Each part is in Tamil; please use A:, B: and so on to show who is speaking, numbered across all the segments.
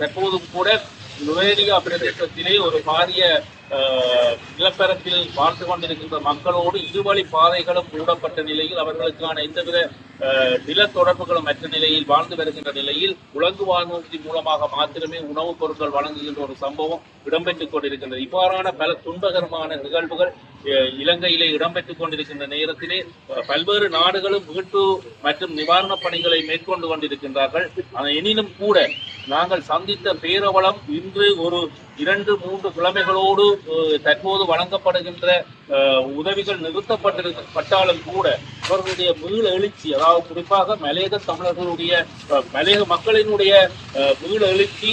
A: தற்போதும் கூட நுவேலியா பிரதேசத்திலே ஒரு பாரிய நிலப்பரப்பில் வாழ்ந்து கொண்டிருக்கின்ற மக்களோடு இருவழி பாதைகளும் மூடப்பட்ட நிலையில் அவர்களுக்கான எந்தவித நில தொடர்புகளும் மற்ற நிலையில் வாழ்ந்து வருகின்ற நிலையில் உலங்கு வானூர்தி மூலமாக மாத்திரமே உணவுப் பொருட்கள் வழங்குகின்ற ஒரு சம்பவம் இடம்பெற்றுக் கொண்டிருக்கின்றது. இவ்வாறான பல துன்பகரமான நிகழ்வுகள் இலங்கையிலே இடம்பெற்றுக் கொண்டிருக்கின்ற நேரத்திலே பல்வேறு நாடுகளும் மீட்பு மற்றும் நிவாரணப் பணிகளை மேற்கொண்டு கொண்டிருக்கின்றார்கள். எனினும் கூட நாங்கள் சந்தித்த பேரவலம் இன்று ஒரு 2-3 கிழமைகளோடு தற்போது வழங்கப்படுகின்ற உதவிகள் நிறுத்தப்பட்டாலும் கூட அவர்களுடைய மீள எழுச்சி, அதாவது குறிப்பாக மலையக தமிழர்களுடைய மலையக மக்களினுடைய மீள எழுச்சி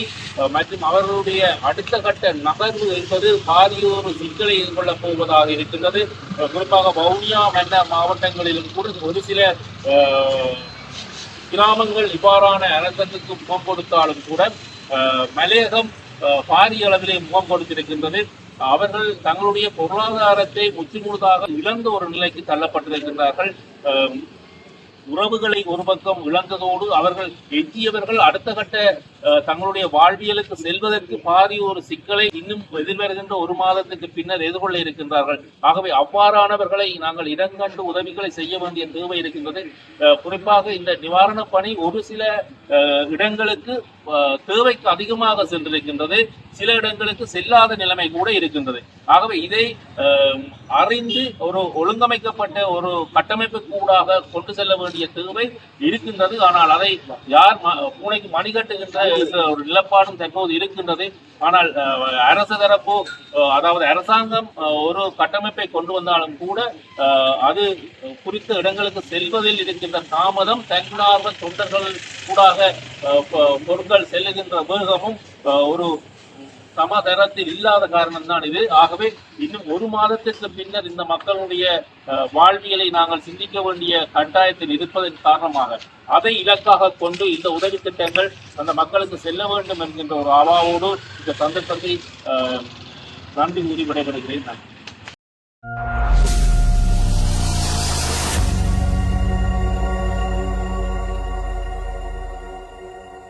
A: மற்றும் அவர்களுடைய அடுத்த கட்ட நகர்வு என்பது பாரிய ஒரு சிக்கலை எதிர்கொள்ளப் போவதாக இருக்கின்றது. குறிப்பாக வவுனியா மன்னர் மாவட்டங்களிலும் கூட ஒரு சில கிராமங்கள் இவ்வாறான அரங்கத்துக்கு முகம் கொடுத்தாலும் கூட மலையகம் பாரிய அளவிலே முகம் கொடுத்திருக்கின்றது. அவர்கள் தங்களுடைய பொருளாதாரத்தை முற்றுமுழுதாக இழந்த ஒரு நிலைக்கு தள்ளப்பட்டிருக்கின்றார்கள். உறவுகளை ஒரு பக்கம் இழந்ததோடு அவர்கள் எஞ்சியவர்கள் அடுத்த கட்ட தங்களுடைய வாழ்வியலுக்கு செல்வதற்கு பாரிய ஒரு சிக்கலை இன்னும் எதிர்வருகின்ற ஒரு மாதத்துக்கு பின்னர் எதிர்கொள்ள இருக்கின்றார்கள். ஆகவே அவ்வாறானவர்களை நாங்கள் இடங்கண்டு உதவிகளை செய்ய வேண்டிய தேவை இருக்கின்றது. குறிப்பாக இந்த நிவாரணப் பணி ஒரு சில இடங்களுக்கு தேவைக்கு அதிகமாக சென்றிருக்கின்றது, சில இடங்களுக்கு செல்லாத நிலைமை கூட இருக்கின்றது. ஆகவே இதை அறிந்து ஒரு ஒழுங்கமைக்கப்பட்ட ஒரு கட்டமைப்பு கூடாக கொண்டு செல்ல வேண்டிய தேவை இருக்கின்றது. ஆனால் அதை யார் பூனைக்கு மணி கட்டுகின்ற ஒரு நிலப்பாடும் தற்போது இருக்கின்றது. ஆனால் அரசு தரப்பு, அதாவது அரசாங்கம் ஒரு கட்டமைப்பை கொண்டு வந்தாலும் கூட அது குறித்த இடங்களுக்கு செல்வதில் இருக்கின்ற தாமதம், தன்னார்வ தொண்டர்கள் கூடாக பொருட்கள் செல்லுகின்ற வேகமும் ஒரு சமதரத்தில் இல்லாத காரணம்தான் இது. ஆகவே இன்னும் ஒரு மாதத்திற்கு பின்னர் இந்த மக்களுடைய வாழ்வியலை நாங்கள் சிந்திக்க வேண்டிய கட்டாயத்தில் இருப்பதன் காரணமாக அதை இலக்காக கொண்டு இந்த உதவி திட்டங்கள் அந்த மக்களுக்கு செல்ல வேண்டும் என்கின்ற ஒரு அவாவோடு இந்த சந்தர்ப்பத்தை நன்றி கூறி விடைபெறுகிறேன். நன்றி.